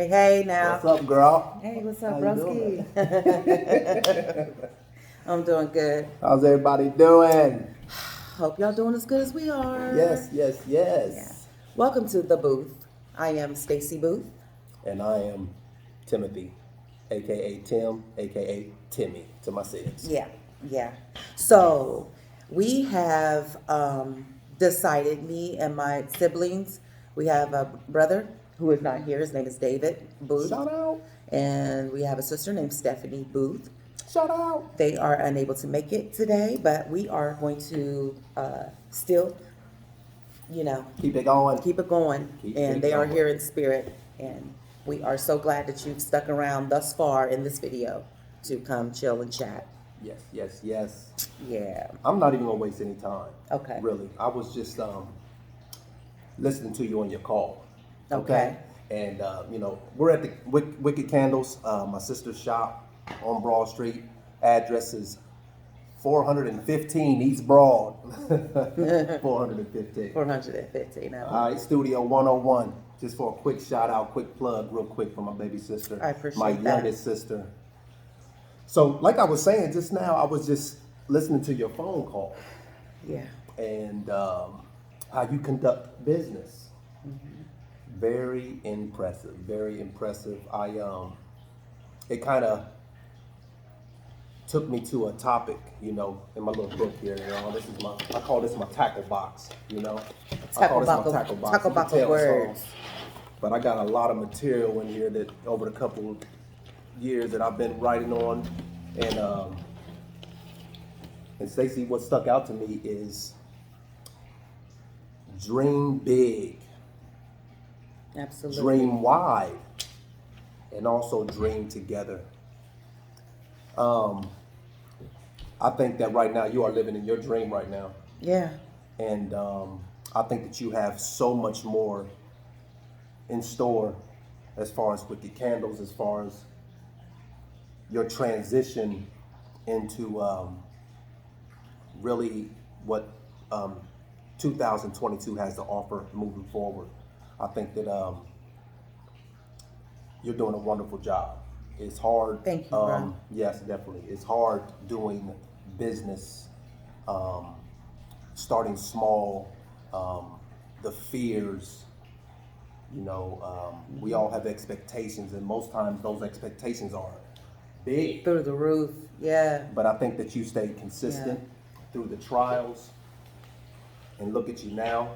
Hey, hey now. What's up, girl? Hey, what's up, How you doing? broski? I'm doing good. How's everybody doing? Hope y'all doing as good as we are. Yes, yes, Yeah. yes. Welcome to The Booth. I am Stacy Booth. And I am Timothy, aka Tim, aka Timmy to my siblings. Yeah. So we have decided, me and my siblings, we have a brother who is not here. His name is David Booth. Shout out. And we have a sister named Stephanie Booth. Shout out. They are unable to make it today, but we are going to still, Keep it going. keep it going. Keep And it they are going. here in spirit. And we are so glad that you've stuck around thus far in this video to come chill and chat. Yes, yes, yes. Yeah. I'm not even gonna waste any time. Okay. Really. I was just listening to you on your call. Okay. And we're at the Wicked Candles, my sister's shop on Broad Street. Address is 415 East Broad. 415. 415. All right, Studio 101. Just for a quick shout out, quick plug, real quick for my baby sister. I appreciate my that. youngest sister. So, like I was saying just now, I was just listening to your phone call Yeah. and how you conduct business. Very impressive. Very impressive. It kind of took me to a topic, in my little book here. I call this my tackle box. Tackle box of You can tell words. so. But I got a lot of material in here that over the couple of years that I've been writing on, and Stacey, what stuck out to me is dream big. Absolutely. Dream wide, and also dream together. I think that right now you are living in your dream right now, Yeah. and I think that you have so much more in store as far as with the candles, as far as your transition into really what 2022 has to offer moving forward. I think that you're doing a wonderful job. It's hard. Thank you, bro. Yes, definitely. It's hard doing business, starting small, the fears. We all have expectations, and most times those expectations are big. Through the roof. Yeah. But I think that you stayed consistent through the trials, and look at you now.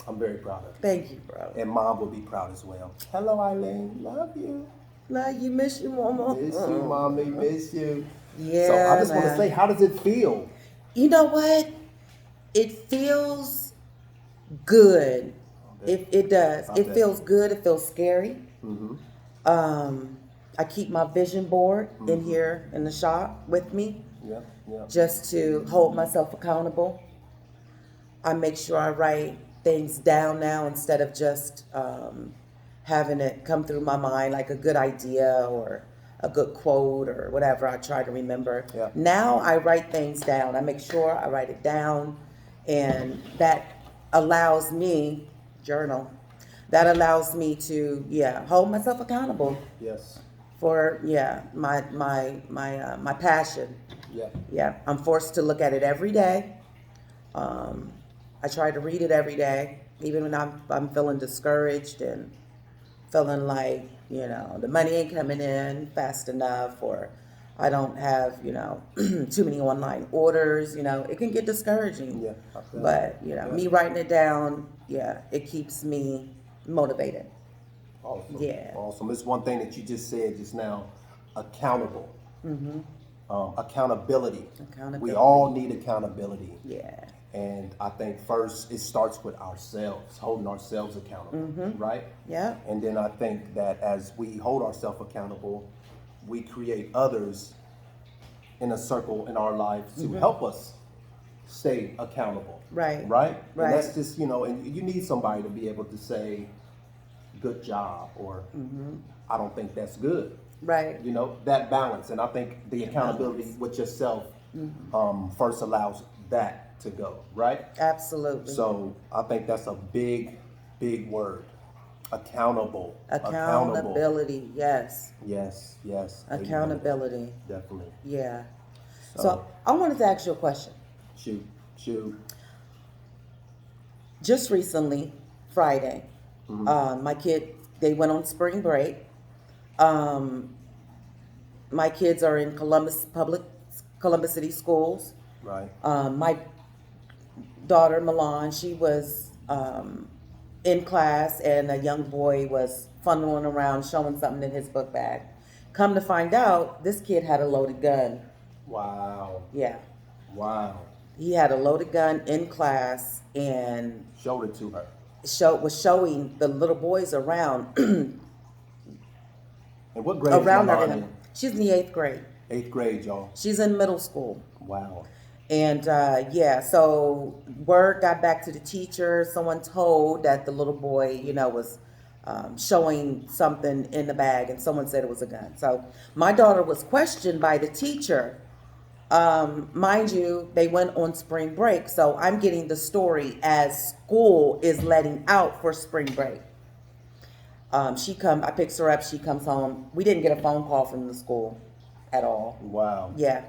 I'm very proud of you. Thank you, bro. And Mom will be proud as well. Hello, Eileen. Love you. Love you. Miss you, mama. Miss you, Mommy. Miss you. Yeah. So I just want to man. say, how does it feel? You know what? It feels good. It does. It feels good. It feels scary. I keep my vision board in here in the shop with me, Yeah. just to hold myself accountable. I make sure I write things down now instead of just having it come through my mind like a good idea or a good quote or whatever I try to remember. Yeah. Now I write things down. I make sure I write it down, and that allows me, journal, that allows me to, hold myself accountable Yes. for, my passion. Yeah. Yeah, I'm forced to look at it every day. I try to read it every day, even when I'm feeling discouraged and feeling like, the money ain't coming in fast enough, or I don't have, too many online orders. It can get discouraging. Yeah. I feel But, that. me writing it down, it keeps me motivated. Awesome. Yeah. Awesome. It's one thing that you just said just now. Accountable. Accountability. Accountability. We all need accountability. Yeah. And I think first it starts with ourselves, holding ourselves accountable, right? Yeah. And then I think that as we hold ourselves accountable, we create others in a circle in our life to help us stay accountable. Right. Right? Right. And that's just, and you need somebody to be able to say, good job, or I don't think that's good. Right. That balance. And I think the accountability with yourself first allows that to go, right? Absolutely. So I think that's a big, big word. Accountable. Accountability, yes. Yes, yes. Amen. Accountability, Definitely. yeah. So, So I wanted to ask you a question. shoot. Just recently, Friday, my kid, they went on spring break. Um, my kids are in Columbus City schools. Right. My daughter Milan, she was in class, and a young boy was funneling around showing something in his book bag. Come to find out, this kid had a loaded gun. Wow. Yeah, Wow. he had a loaded gun in class and Showed it to her. was showing the little boys around And what grade is around Milan her. in? She's in the 8th grade. 8th grade, y'all. She's in middle school. Wow. And yeah, so word got back to the teacher. Someone told that the little boy, was showing something in the bag, and someone said it was a gun. So my daughter was questioned by the teacher. Mind you, they went on spring break, so I'm getting the story as school is letting out for spring break. I picks her up, she comes home. We didn't get a phone call from the school at all. Wow. Yeah.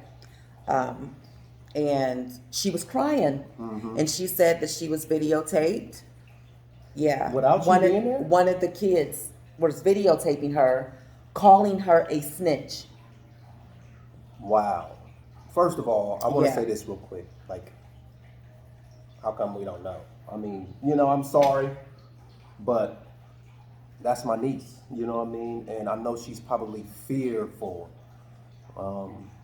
And she was crying, and she said that she was videotaped. Yeah. Without you being there? One of the kids was videotaping her, calling her a snitch. Wow. First of all, I want to Yeah. say this real quick. Like, how come we don't know? I mean, I'm sorry, but that's my niece. You know what I mean? And I know she's probably fearful.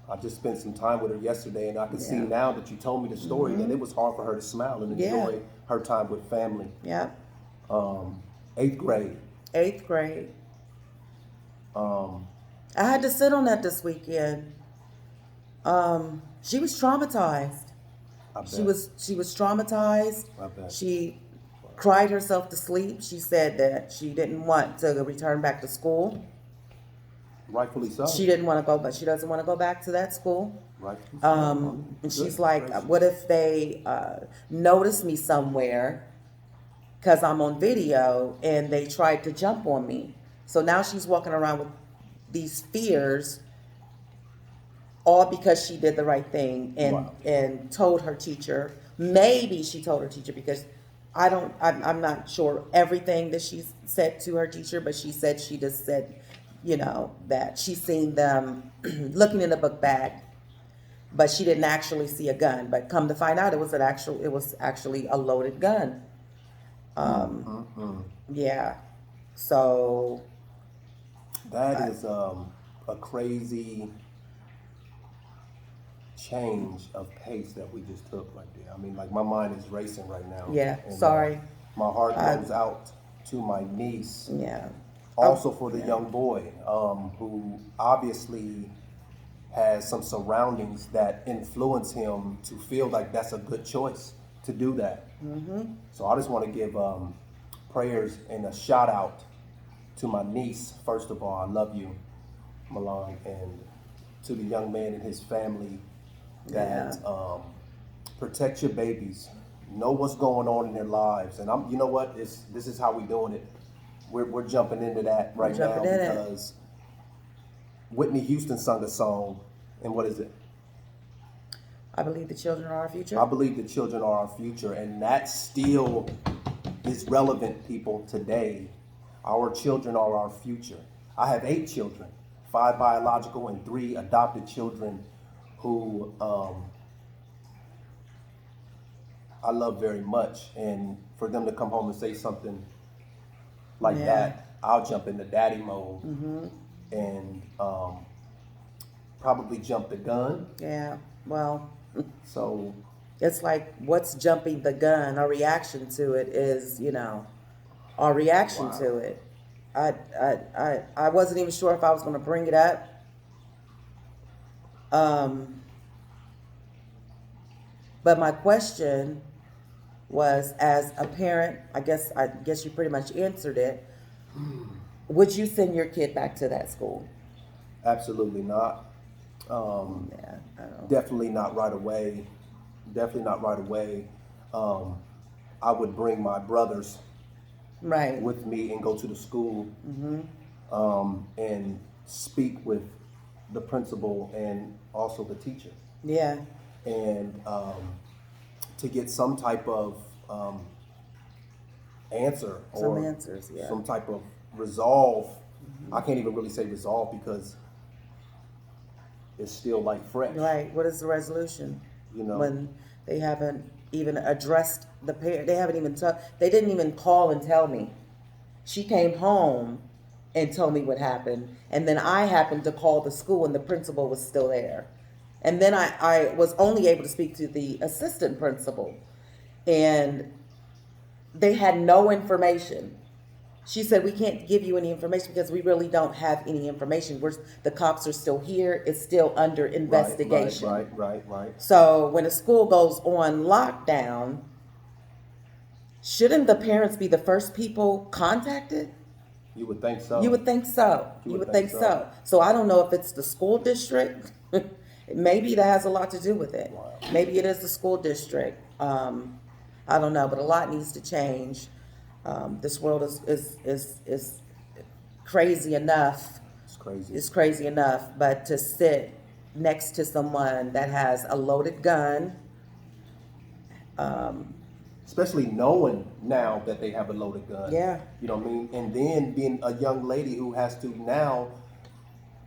I just spent some time with her yesterday, and I can see Yeah. now that you told me the story that it was hard for her to smile and enjoy Yeah. her time with family. Yeah. 8th grade. 8th grade. Um, I had to sit on that this weekend. She was traumatized. I bet. She was traumatized. I bet. She cried herself to sleep. She said that she didn't want to return back to school. Rightfully so. She didn't want to go, but she doesn't want to go back to that school. Rightfully so. And she's Goodness like, gracious. what if they notice me somewhere because I'm on video and they tried to jump on me? So now she's walking around with these fears, all because she did the right thing and Wow. and told her teacher. Maybe she told her teacher, because I'm not sure everything that she said to her teacher, but she said, she just said, that she's seen them looking in the book bag, but she didn't actually see a gun. But come to find out, it was actually a loaded gun. Yeah. So That is a crazy change of pace that we just took right there. I mean, like, my mind is racing right now. Yeah, And, sorry. my heart goes out to my niece. yeah. Also for the young boy, who obviously has some surroundings that influence him to feel like that's a good choice to do that. So I just want to give prayers and a shout out to my niece. First of all, I love you, Milan, and to the young man and his family that protect your babies, know what's going on in their lives. And you know what? This is how we doing it. We're jumping into that right now jumping in it. because Whitney Houston sung a song, and what is it? I believe the children are our future. I believe the children are our future, and that still is relevant, people, today. Our children are our future. I have 8 children, 5 biological and 3 adopted children who I love very much. And for them to come home and say something like Yeah. that, I'll jump into daddy mode and probably jump the gun. Yeah. Well, So it's like, what's jumping the gun? Our reaction to it is, our reaction Wow. to it. I wasn't even sure if I was going to bring it up. But my question was, as a parent, I guess you pretty much answered it. Would you send your kid back to that school? absolutely not. Yeah, I don't. Definitely not right away. Definitely not right away. I would bring my brothers Right. with me and go to the school and speak with the principal and also the teacher, Yeah. and to get some type of answer Some or answers, yeah. some type of resolve. I can't even really say resolve because it's still like fresh. Right. What is the resolution? You know. When they haven't even addressed the parent, they haven't even they didn't even call and tell me. She came home and told me what happened, and then I happened to call the school, and the principal was still there. And then I was only able to speak to the assistant principal, and they had no information. She said, we can't give you any information because we really don't have any information. The cops are still here. It's still under investigation. Right. So when a school goes on lockdown, shouldn't the parents be the first people contacted? You would think so. You would think so. You would think so. So I don't know if it's the school district. Maybe that has a lot to do with it. Wow. Maybe it is the school district. I don't know, but a lot needs to change. This world is crazy enough. It's crazy. It's crazy enough, but to sit next to someone that has a loaded gun, especially knowing now that they have a loaded gun. Yeah. You know what I mean? And then being a young lady who has to now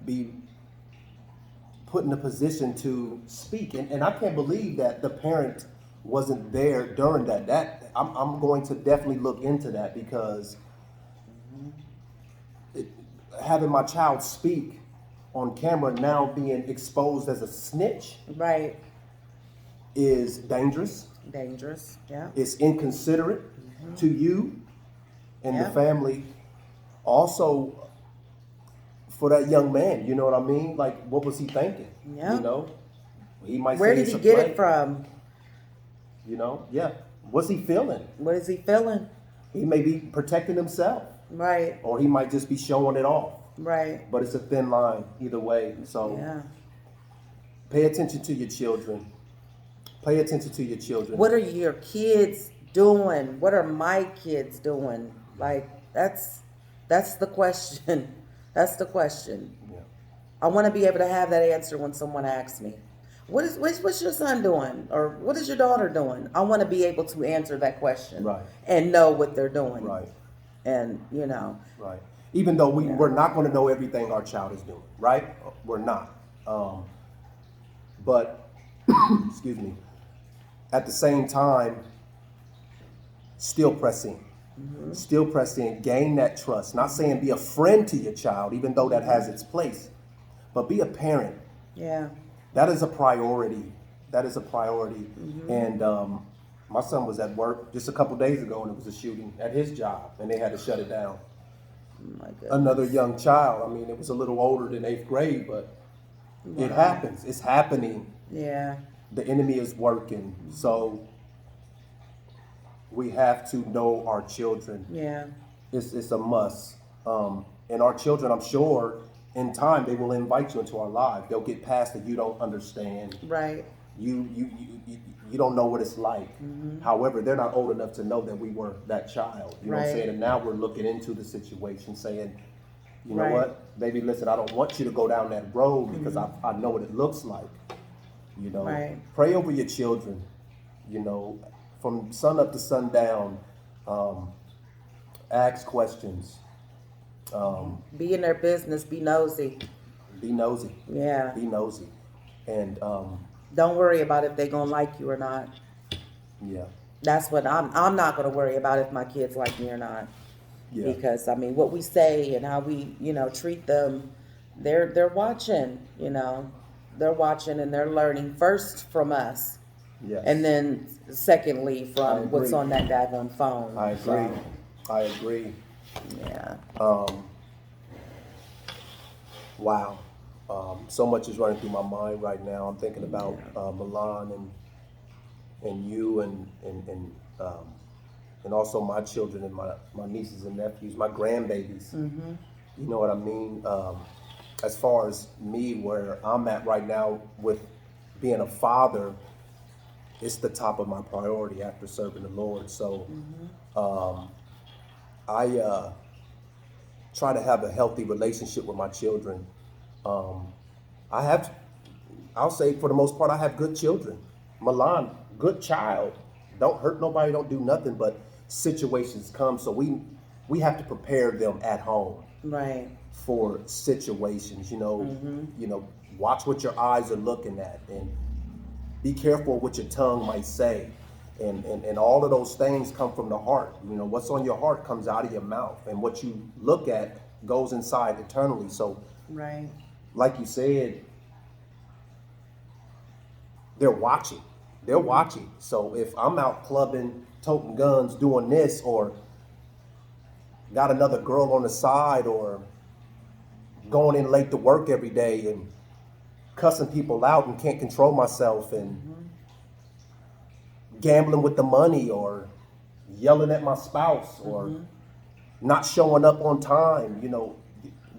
be put in a position to speak. And I can't believe that the parent wasn't there during that. I'm going to definitely look into that because having my child speak on camera now being exposed as a snitch right? is dangerous. Dangerous. Yeah. It's inconsiderate to you and Yeah. the family. Also, for that young man, you know what I mean? Like, what was he thinking? Yeah. You know, he might. Where say did it's he a get prank. it from? You know, yeah. What's he feeling? What is he feeling? He may be protecting himself, Right. or he might just be showing it off. Right. But it's a thin line either way. So Yeah. pay attention to your children. Pay attention to your children. What are your kids doing? What are my kids doing? Like that's the question. That's the question. Yeah. I want to be able to have that answer when someone asks me, what's your son doing? Or what is your daughter doing? I want to be able to answer that question. Right. And know what they're doing. Right. And, you know. Right. Even though we're not going to know everything our child is doing, right? We're not. But, excuse me, at the same time, still press in. Still press in, gain that trust. Not saying be a friend to your child, even though that has its place, but be a parent. Yeah. That is a priority. That is a priority. And my son was at work just a couple days ago, and it was a shooting at his job, and they had to shut it down. Oh my goodness. Another young child. I mean, it was a little older than 8th grade, but it happens. It's happening. Yeah. The enemy is working. So we have to know our children. Yeah. It's a must. And our children, I'm sure, in time, they will invite you into our lives. They'll get past that you don't understand. Right. You don't know what it's like. However, they're not old enough to know that we were that child. You know what I'm Right. saying? And now we're looking into the situation saying, you know Right. what, baby, listen, I don't want you to go down that road because I know what it looks like. You know, Right. pray over your children, you know, from sun up to sundown. Ask questions. Be in their business. Be nosy. Be nosy. Yeah. Be nosy. And Don't worry about if they're gonna like you or not. yeah. That's what I'm not gonna worry about if my kids like me or not. Yeah. Because I mean, what we say and how we, treat them, they're watching. They're watching and they're learning first from us, Yes. and then secondly I from what's agree. on that daggone phone. I agree. So, I agree. yeah. Wow. So much is running through my mind right now. I'm thinking about Milan and you and also my children and my nieces and nephews, my grandbabies. You know what I mean? As far as me, where I'm at right now with being a father, it's the top of my priority after serving the Lord. So I try to have a healthy relationship with my children. Um, I have, I'll say for the most part, I have good children. Milan, good child. Don't hurt nobody, don't do nothing, but situations come. So we have to prepare them at home Right. for situations, watch what your eyes are looking at and be careful what your tongue might say. And all of those things come from the heart. What's on your heart comes out of your mouth, and what you look at goes inside eternally. So, Right. like you said, they're watching. They're watching. So if I'm out clubbing, toting guns, doing this, or got another girl on the side, or going in late to work every day and cussing people out and can't control myself, and gambling with the money, or yelling at my spouse, or not showing up on time,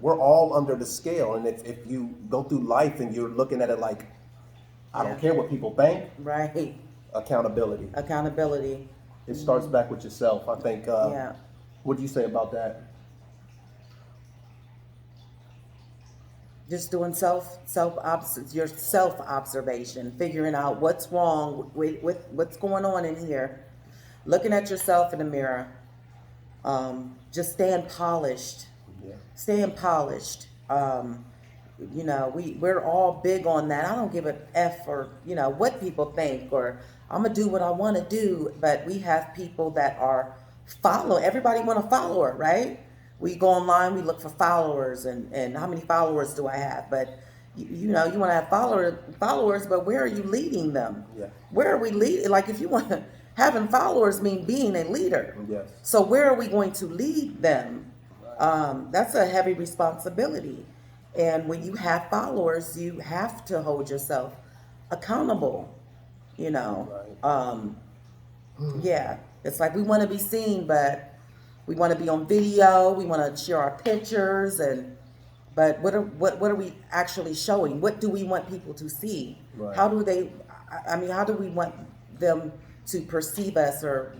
we're all under the scale. And if you go through life and you're looking at it like, I don't care what people think, Right. accountability. Accountability. It starts back with yourself. I think, Yeah. what do you say about that? Just doing your self observation, figuring out what's wrong with what's going on in here, looking at yourself in the mirror, just staying polished, Yeah. staying polished. We're all big on that. I don't give a F or what people think, or I'm gonna do what I want to do. But we have people that are everybody want a follower, right? We go online, we look for followers, and how many followers do I have? But you want to have followers, but where are you leading them? Yeah. Where are we leading? Like, if you want having followers mean being a leader. Yes. So where are we going to lead them? That's a heavy responsibility. And when you have followers, you have to hold yourself accountable. Right. Yeah, it's like we want to be seen, but we want to be on video. We want to share our pictures, but what are we actually showing? What do we want people to see? Right. How do they? How do we want them to perceive us, or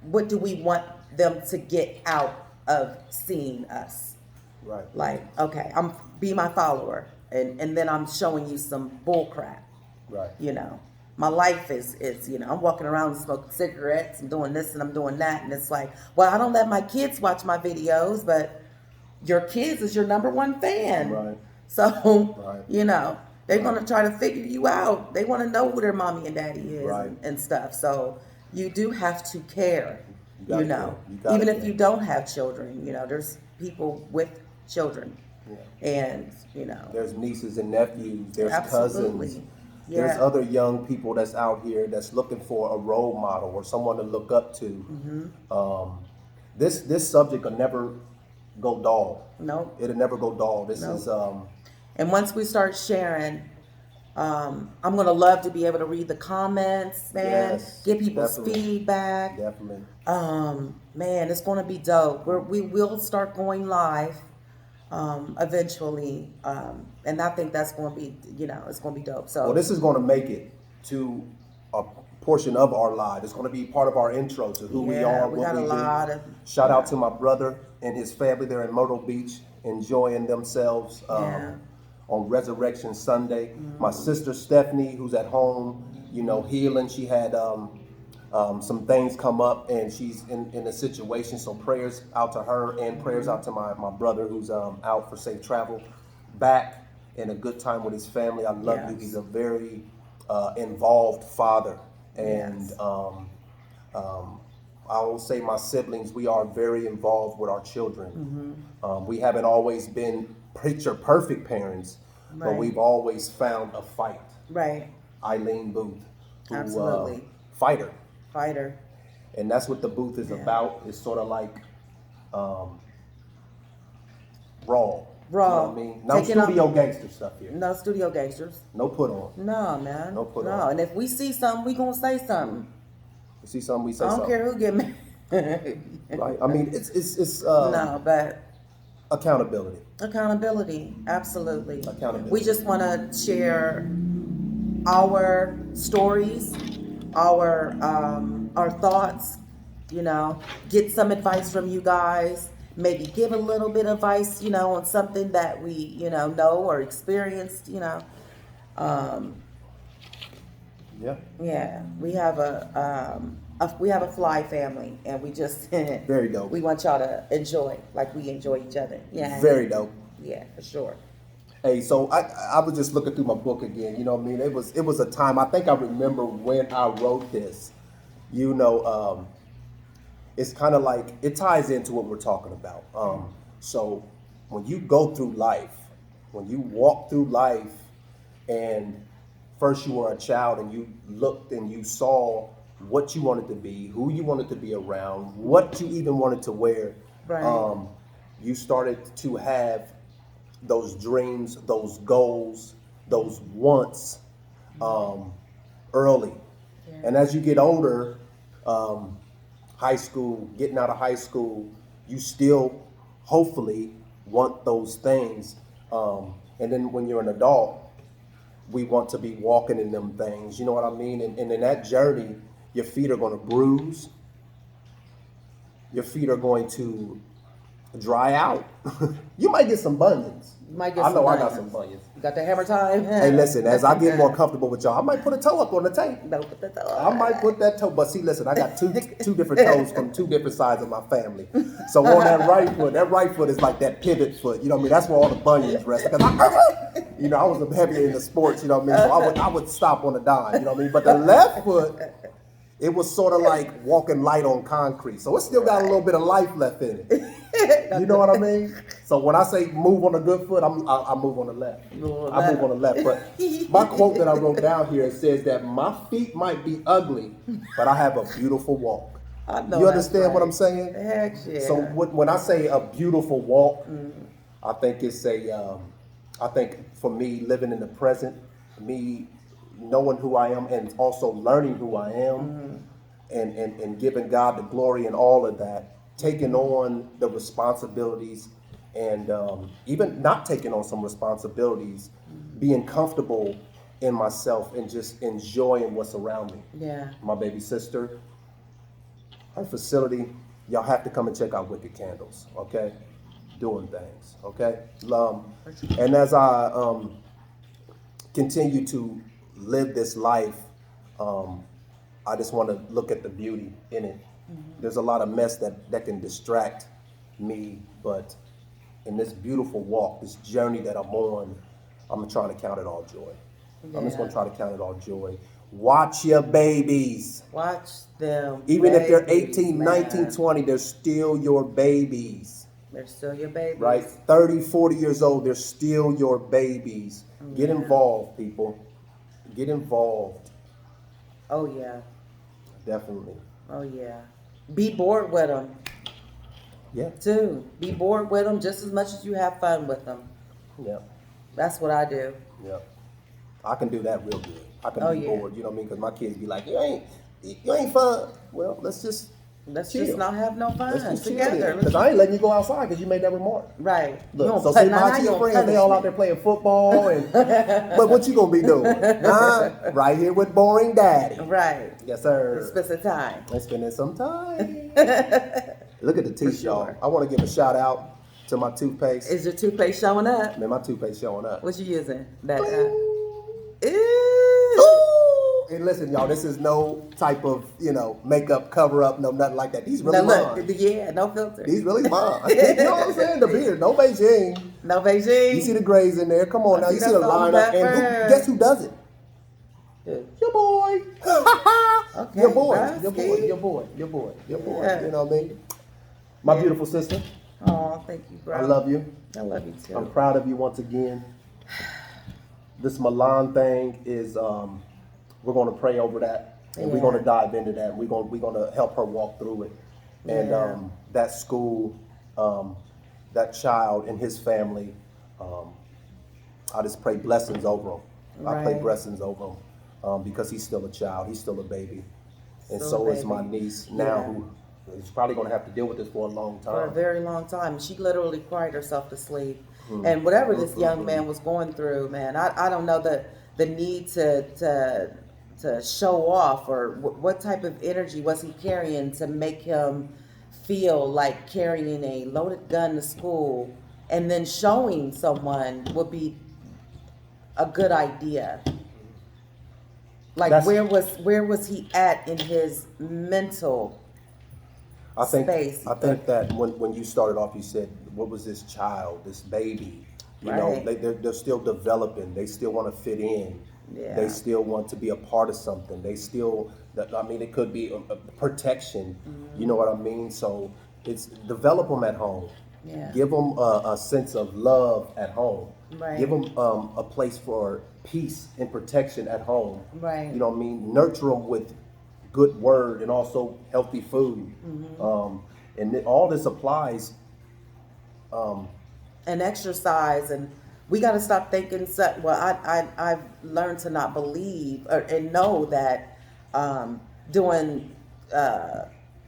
what do we want them to get out of seeing us? Right. Like, okay, be my follower, and then I'm showing you some bull crap. Right. My life is I'm walking around and smoking cigarettes and doing this and I'm doing that, and it's like, well, I don't let my kids watch my videos, but your kids is your number one fan. Right. So, Right. they're going to try to figure you out. They want to know who their mommy and daddy is, Right. and stuff. So you do have to care, You gotta care. You gotta even if care. you don't have children, there's people with children, Yeah. and, There's nieces and nephews. There's Absolutely. cousins. Yeah. There's other young people that's out here that's looking for a role model or someone to look up to. Mm-hmm. This subject will never go dull. Nope. It'll never go dull. This Nope. is And once we start sharing, I'm going to love to be able to read the comments, man, Yes, get people's definitely. feedback. definitely. Man, it's going to be dope. We will start going live eventually. And I think that's going to be, it's going to be dope. So, Well, this is going to make it to a portion of our live. It's going to be part of our intro to who we Yeah, are, we what got we a do. lot of- Shout out to my brother and his family there in Myrtle Beach, enjoying themselves Yeah. on Resurrection Sunday. My sister Stephanie, who's at home, healing. She had some things come up, and she's in a situation. So prayers out to her, and prayers out to my brother who's out for safe travel, back in a good time with his family. I love you. Yes. He's a very involved father, and Yes. I will say my siblings, we are very involved with our children. We haven't always been picture perfect parents, but Right. we've always found a fight. right. Eileen Booth, who, Absolutely. fighter. Fighter. And that's what the booth is Yeah. about. It's sort of like raw. You know Raw. what I mean? No Taking studio gangster stuff here. No studio gangsters. No put on. No, man. No put No. on. And if we see something, we going to say something. You see something, we say I don't something. care who get me. Right? I mean, it's No, but accountability. accountability, absolutely. Accountability. We just want to share our stories, our thoughts, you know, get some advice from you guys, maybe give a little bit of advice, you know, on something that we, you know or experienced, you know. Yeah. Yeah, we have a fly family, and we just Very dope. we want y'all to enjoy like we enjoy each other. Yeah, Very dope. yeah, for sure. Hey, so I was just looking through my book again. You know what I mean? It was a time. I think I remember when I wrote this. You know, it's kind of like it ties into what we're talking about. So when you go through life, when you walk through life, and first you were a child and you looked and you saw what you wanted to be, who you wanted to be around, what you even wanted to wear. Right. You started to have those dreams, those goals, those wants early. Yeah. And as you get older, high school, getting out of high school, you still hopefully want those things. And then when you're an adult, we want to be walking in them things. You know what I mean? And in that journey, your feet are going to bruise. Your feet are going to dry out. You might get some bunions. You might get I know some I got bunions. some bunions. You got the hammer time. Hey, listen, as I get more comfortable with y'all, I might put a toe up on the tape. Don't put that I might put that toe, but see, listen, I got two different toes from two different sides of my family. So on that right foot is like that pivot foot. You know what I mean? That's where all the bunions rest. Because I was heavier in the sports. You know what I mean? So I would stop on a dime. You know what I mean? But the left foot, it was sort of like walking light on concrete. So it still got a little bit of life left in it. You know what I mean? So when I say move on the good foot, I move on the left. I move on the left. But my quote that I wrote down here, it says that my feet might be ugly, but I have a beautiful walk. I know. You understand what I'm saying? Heck yeah. So when I say a beautiful walk, I think it's I think for me, living in the present, me knowing who I am and also learning who I am, and giving God the glory and all of that, taking on the responsibilities, and even not taking on some responsibilities, being comfortable in myself and just enjoying what's around me. Yeah. My baby sister, her facility, y'all have to come and check out Wicked Candles, okay? Doing things, okay? And as I continue to live this life, I just want to look at the beauty in it. There's a lot of mess that can distract me, but in this beautiful walk, this journey that I'm on, I'm trying to count it all joy. Yeah. I'm just going to try to count it all joy. Watch your babies. Watch them. Even if they're babies, 18, man. 19, 20, they're still your babies. They're still your babies. Right? 30, 40 years old, they're still your babies. Get involved, people. Get involved. Oh, yeah. Definitely. Oh, yeah. Be bored with them, Yeah. too. Be bored with them just as much as you have fun with them. Yeah. That's what I do. Yeah. I can do that real good. I can be yeah. bored, you know what I mean? Because my kids be like, you ain't fun. Well, let's just Let's chill. just not have no fun Let's just together. Because I ain't letting you go outside because you made that remark. Right. Look, so see my your friends, they all out there playing football, and but what you gonna be doing? Right here with boring daddy. Right. Yes, sir. Spend some time. Let's spend some time. Look at the teeth, y'all. sure. I want to give a shout out to my toothpaste. Is your toothpaste showing up? Man, my toothpaste showing up. What you using? That. Ew. Ooh. And listen, y'all, this is no type of, makeup cover up, no nothing like that. These really Now mine. look, yeah, no filter. These really mine. You know what I'm saying? The beard, no Beijing. No Beijing. You see the grays in there. Come on now. I You see see the that salt and lineup. And pepper. guess who does it? Good. Your boy. Okay, Your boy. bruh, Your boy. see? Your boy. Your boy. Your boy. Yeah. You know what I mean? My Yeah. beautiful sister. Oh, thank you, bro. I love you. I love you too. I'm proud of you once again. This Milan thing is, we're going to pray over that, and we're Yeah. going to dive into that. We're going to help her walk through it. And Yeah. that school, that child and his family, I just pray blessings over him. I pray Right. blessings over him because he's still a child. He's still a baby. And Still so a is my baby. niece now, Yeah. who is probably going to have to deal with this for a long time. For a very long time. She literally cried herself to sleep. And whatever this young man was going through, man, I don't know the need to to show off, or what type of energy was he carrying to make him feel like carrying a loaded gun to school and then showing someone would be a good idea? Like, That's- where was he at in his mental space? I think that when you started off, you said, what was this child, this baby? You know, Right. they're still developing. They still want to fit in. Yeah. They still want to be a part of something. They still, I mean, it could be a protection. You know what I mean? So it's develop them at home. Yeah. Give them a sense of love at home. Right. Give them a place for peace and protection at home. Right. You know what I mean? Nurture them with good word and also healthy food. All this applies. And exercise, and we got to stop thinking. I've learned to not believe and know that doing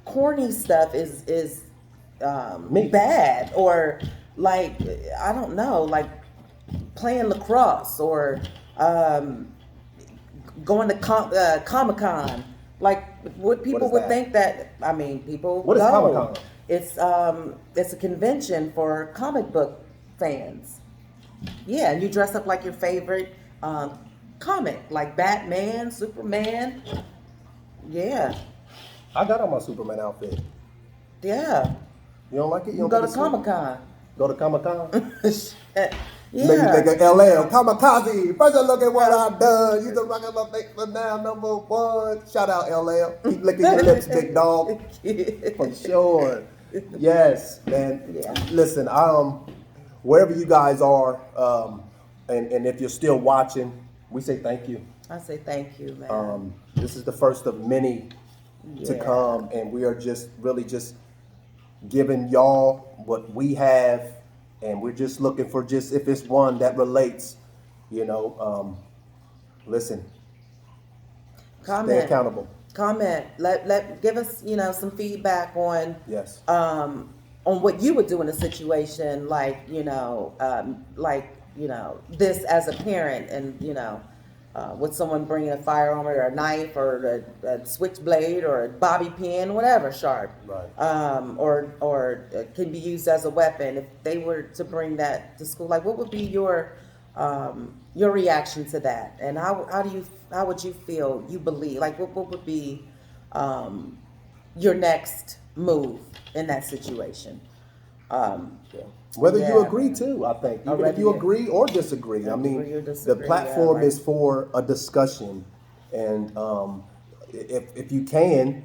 corny stuff is Me. bad, or like, I don't know, like playing lacrosse, or going to Comic-Con. Like, what people is would that? think that, I mean, people What is go. Comic-Con? It's a convention for comic book fans. Yeah, and you dress up like your favorite comic, like Batman, Superman. Yeah, I got on my Superman outfit. yeah. You don't like it? You don't go to think it's sweet? Comic-Con. Go to Comic-Con? Yeah. Make you think of LL, kamikaze. First, look at what I've done. You the rocket my face for now, #1. Shout out LL. Keep licking your lips, big dog. For sure. Yes, man. Yeah. Listen, wherever you guys are, and if you're still watching, we say thank you. I say thank you, man. This is the first of many to Yeah. come, and we are just really just giving y'all what we have, and we're just looking for just if it's one that relates, you know. Listen, stay Comment. accountable. Comment. Give us, some feedback on Yes. on what you would do in a situation like, this as a parent, and with someone bringing a firearm or a knife or a switchblade or a bobby pin, whatever sharp, Right. or can be used as a weapon. If they were to bring that to school, like, what would be your reaction to that, and how would you feel? You believe, like, what would be your next move in that situation? Yeah. Whether you Yeah. agree to, I think, even Whether if you you- agree or disagree. I mean, agree or the disagree, platform yeah, right. is for a discussion, and if you can,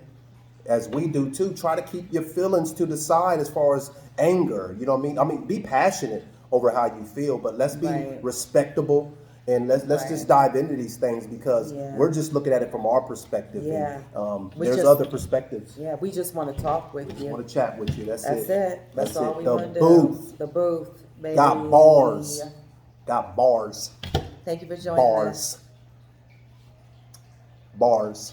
as we do too, try to keep your feelings to the side as far as anger. You know what I mean? I mean, be passionate over how you feel, but let's be Right. respectable, and let's Right. just dive into these things, because Yeah. we're just looking at it from our perspective. Yeah. And, We there's just- other perspectives. Yeah, we just want to talk with I you. want to chat with you. That's That's it. That's all we The want to do. booth The booth, baby. got bars. Got bars. Thank you for joining us. Bars. Bars.